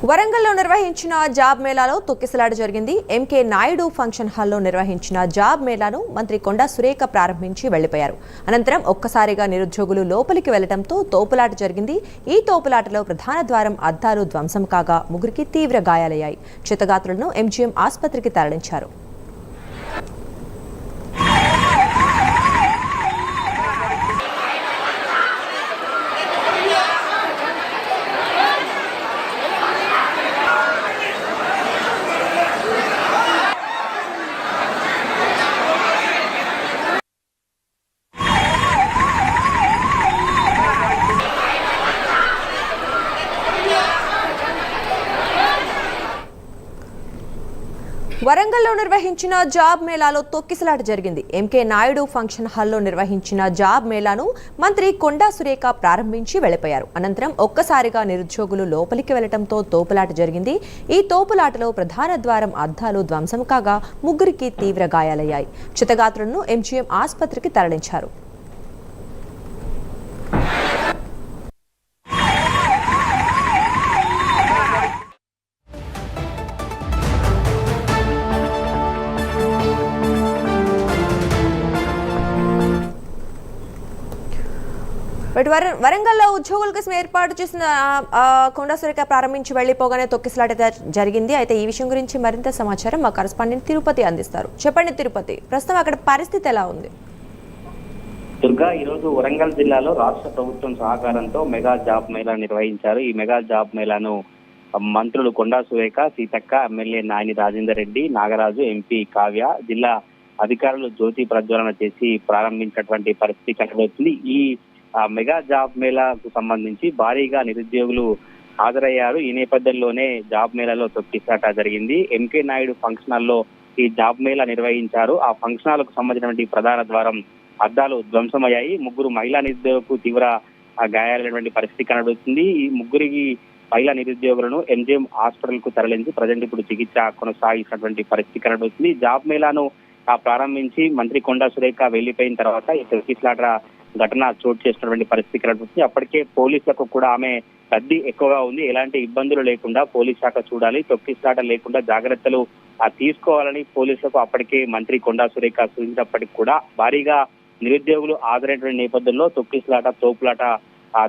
వరంగల్లో నిర్వహించిన జాబ్ మేళాలో తొక్కిసలాట జరిగింది. ఎంకే నాయుడు ఫంక్షన్ హాల్లో నిర్వహించిన జాబ్ మేళాను మంత్రి కొండా సురేఖ ప్రారంభించి వెళ్లిపోయారు. అనంతరం ఒక్కసారిగా నిరుద్యోగులు లోపలికి వెళ్లడంతో తోపులాట జరిగింది. ఈ తోపులాటలో ప్రధాన ద్వారం అద్దాలు ధ్వంసం కాగా ముగ్గురికి తీవ్ర గాయాలయ్యాయి. క్షతగాత్రులను ఎంజీఎం ఆసుపత్రికి తరలించారు. వరంగల్లో నిర్వహించిన జాబ్ మేళాలో తొక్కిసలాట జరిగింది. ఎంకే నాయుడు ఫంక్షన్ హాల్లో నిర్వహించిన జాబ్ మేళాను మంత్రి కొండా సురేఖ ప్రారంభించి వెళ్లిపోయారు. అనంతరం ఒక్కసారిగా నిరుద్యోగులు లోపలికి వెళ్లడంతో తోపులాట జరిగింది. ఈ తోపులాటలో ప్రధాన ద్వారం అద్దాలు ధ్వంసం కాగా ముగ్గురికి తీవ్ర గాయాలయ్యాయి. క్షతగాత్రులను ఎంజీఎం ఆసుపత్రికి తరలించారు. వరంగల్లో ఉద్యోగుల కోసం ఏర్పాటు చేసిన కొండా సురేఖ ప్రారంభించి వెళ్లిపోగానే తొక్కిసలాట జరిగింది. అయితే ఈ విషయం గురించి మరింత సమాచారం మా కరెస్పాండెంట్ తిరుపతి అందిస్తారు. చెప్పండి తిరుపతి, ప్రస్తుతం అక్కడ పరిస్థితి ఎలా ఉంది? దుర్గా, ఈరోజు వరంగల్ జిల్లాలో రాష్ట్ర ప్రభుత్వం సహకారంతో మెగా జాబ్ మేళా నిర్వహించారు. ఈ మెగా జాబ్ మేళాను మంత్రులు కొండా సురేఖ, సీతక్క, ఎమ్మెల్యే నాయని రాజేందర్ రెడ్డి, నాగరాజు, ఎంపీ కావ్య, జిల్లా అధికారులు జ్యోతి ప్రజ్వలన చేసి ప్రారంభించినటువంటి పరిస్థితి కనబడుతుంది. ఈ మెగా జాబ్ మేళాకు సంబంధించి భారీగా నిరుద్యోగులు హాజరయ్యారు. ఈ నేపథ్యంలోనే జాబ్ మేళాలో తొక్కిసలాట జరిగింది. ఎంకే నాయుడు ఫంక్షన్ హాల్లో ఈ జాబ్ మేళా నిర్వహించారు. ఆ ఫంక్షన్ హాల్కు సంబంధించినటువంటి ప్రధాన ద్వారం అద్దాలు ధ్వంసమయ్యాయి. ముగ్గురు మహిళా నిరుద్యోగులకు తీవ్ర గాయాలైనటువంటి పరిస్థితి కనబడుతుంది. ఈ ముగ్గురికి మహిళా నిరుద్యోగులను ఎంజీఎం హాస్పిటల్ కు తరలించి ప్రజెంట్ ఇప్పుడు చికిత్స కొనసాగిస్తున్నటువంటి పరిస్థితి కనబడుతుంది. జాబ్ మేళాను ప్రారంభించి మంత్రి కొండా సురేఖ వెళ్లిపోయిన తర్వాత ఈ తొక్కిసలాట ఘటన చోటు చేసినటువంటి పరిస్థితి కనబడుతుంది. అప్పటికే పోలీసులకు కూడా ఆమె రద్దీ ఎక్కువగా ఉంది. ఎలాంటి ఇబ్బందులు లేకుండా పోలీస్ శాఖ చూడాలి, తొక్కిసలాట లేకుండా జాగ్రత్తలు తీసుకోవాలని పోలీసులకు అప్పటికే మంత్రి కొండా సురేఖ సూచించినప్పటికీ కూడా భారీగా నిరుద్యోగులు హాజరైనటువంటి నేపథ్యంలో తొక్కిసలాట, తోపులాట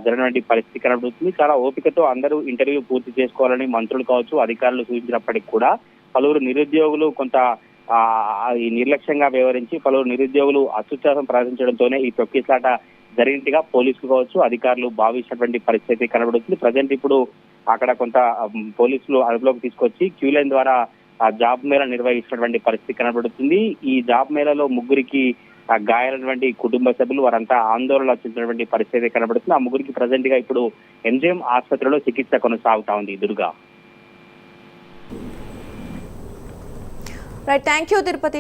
జరిగినటువంటి పరిస్థితి కనబడుతుంది. చాలా ఓపికతో అందరూ ఇంటర్వ్యూ పూర్తి చేసుకోవాలని మంత్రులు కావచ్చు, అధికారులు సూచించినప్పటికీ కూడా పలువురు నిరుద్యోగులు కొంత ఈ నిర్లక్ష్యంగా వ్యవహరించి పలువురు నిరుద్యోగులు అత్యుత్సాహం ప్రదర్శించడంతోనే ఈ తొక్కిసలాట జరిగినట్టుగా పోలీసులు కావచ్చు, అధికారులు భావించినటువంటి పరిస్థితి కనబడుతుంది. ప్రజెంట్ ఇప్పుడు అక్కడ కొంత పోలీసులు అదుపులోకి తీసుకొచ్చి క్యూ లైన్ ద్వారా జాబ్ మేళా నిర్వహిస్తున్నటువంటి పరిస్థితి కనబడుతుంది. ఈ జాబ్ మేళాలో ముగ్గురికి గాయాలైనటువంటి కుటుంబ సభ్యులు వారంతా ఆందోళన చెందినటువంటి పరిస్థితి కనబడుతుంది. ఆ ముగ్గురికి ప్రజెంట్ గా ఇప్పుడు ఎంజీఎం ఆసుపత్రిలో చికిత్స కొనసాగుతా ఉంది. Durga, right, thank you Tirupati.